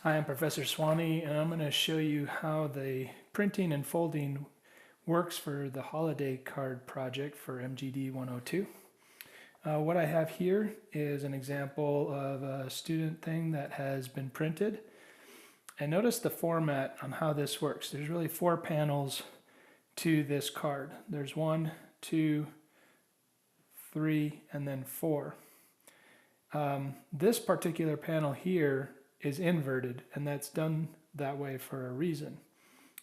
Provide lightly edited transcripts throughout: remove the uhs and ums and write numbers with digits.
Hi, I'm Professor Swanee, and I'm going to show you how the printing and folding works for the holiday card project for MGD102. What I have here is an example of a student thing that has been printed. And notice the format on how this works. There's really 4 panels to this card. There's 1, 2, 3, and then 4. This particular panel here is inverted, and that's done that way for a reason.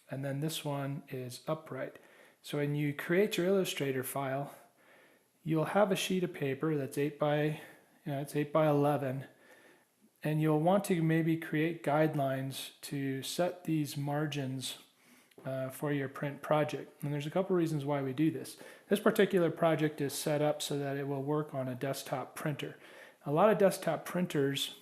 And then this one is upright. So when you create your Illustrator file, you'll have a sheet of paper that's 8 by 11, and you'll want to maybe create guidelines to set these margins for your print project. And there's a couple reasons why we do this. This particular project is set up so that it will work on a desktop printer. A lot of desktop printers,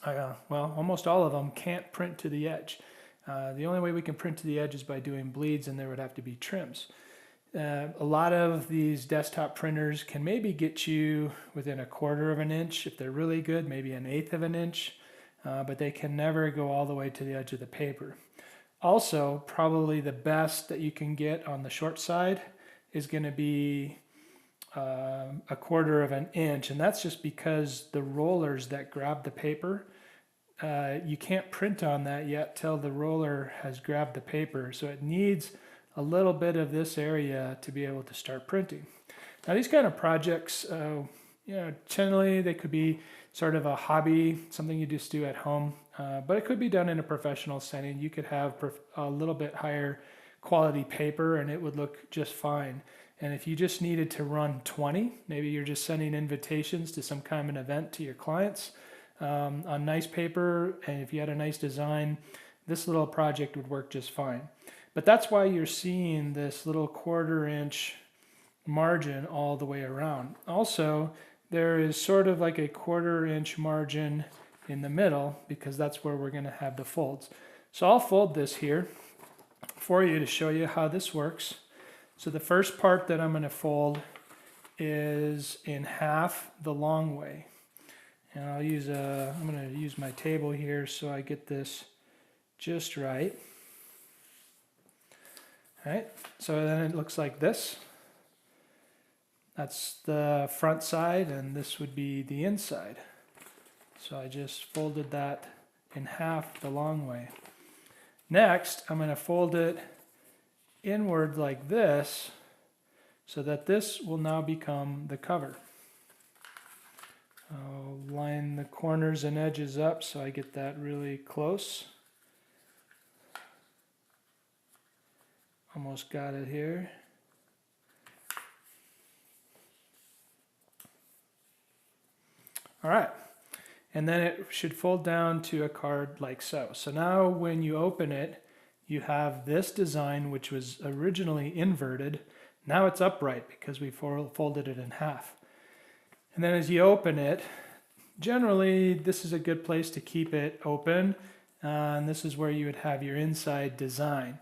well, almost all of them can't print to the edge. The only way we can print to the edge is by doing bleeds, and there would have to be trims. A lot of these desktop printers can maybe get you within 1/4 of an inch. If they're really good, maybe 1/8 of an inch, but they can never go all the way to the edge of the paper. Also, probably the best that you can get on the short side is going to be 1/4 of an inch, and that's just because the rollers that grab the paper, you can't print on that yet till the roller has grabbed the paper, so it needs a little bit of this area to be able to start printing. Now these kind of projects, generally they could be sort of a hobby, something you just do at home, but it could be done in a professional setting. You could have a little bit higher quality paper and it would look just fine. And if you just needed to run 20, maybe you're just sending invitations to some kind of an event to your clients on nice paper, and if you had a nice design, this little project would work just fine. But that's why you're seeing this little 1/4 inch margin all the way around. Also, there is sort of like a 1/4 inch margin in the middle because that's where we're going to have the folds. So I'll fold this here for you to show you how this works. So the first part that I'm going to fold is in half the long way. And I'm going to use my table here so I get this just right. All right, so then it looks like this. That's the front side, and this would be the inside. So I just folded that in half the long way. Next, I'm going to fold it inward like this so that this will now become the cover. I'll line the corners and edges up so I get that really close. Almost got it here. All right, and then it should fold down to a card like so. So now when you open it, you have this design, which was originally inverted. Now it's upright because we folded it in half. And then as you open it, generally this is a good place to keep it open, and this is where you would have your inside design.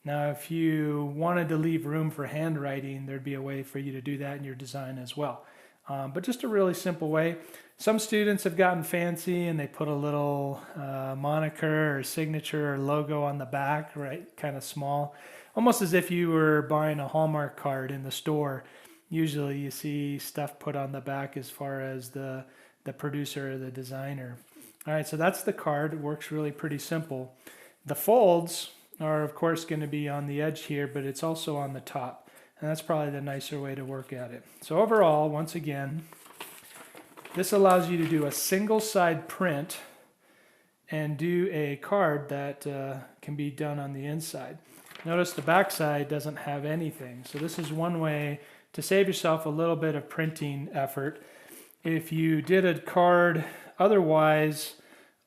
Now if you wanted to leave room for handwriting, there'd be a way for you to do that in your design as well. But just a really simple way. Some students have gotten fancy and they put a little moniker or signature or logo on the back, right, kind of small, almost as if you were buying a Hallmark card in the store. Usually you see stuff put on the back as far as the producer or the designer. All right, so that's the card. It works really pretty simple. The folds are of course going to be on the edge here, but it's also on the top. And that's probably the nicer way to work at it. So overall, once again, this allows you to do a single side print and do a card that can be done on the inside. Notice the back side doesn't have anything. So this is one way to save yourself a little bit of printing effort. If you did a card otherwise,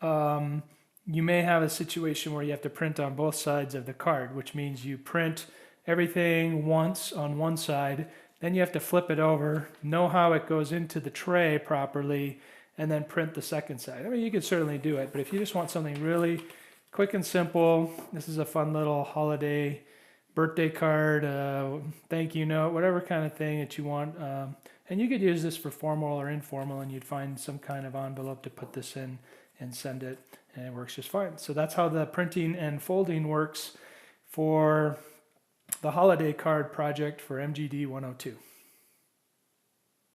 you may have a situation where you have to print on both sides of the card, which means you print everything once on one side, then you have to flip it over, know how it goes into the tray properly, and then print the second side. I mean, you can certainly do it, but if you just want something really quick and simple, this is a fun little holiday birthday card, thank you note, whatever kind of thing that you want. And you could use this for formal or informal, and you'd find some kind of envelope to put this in and send it. and it works just fine. So that's how the printing and folding works for the holiday card project for MGD102.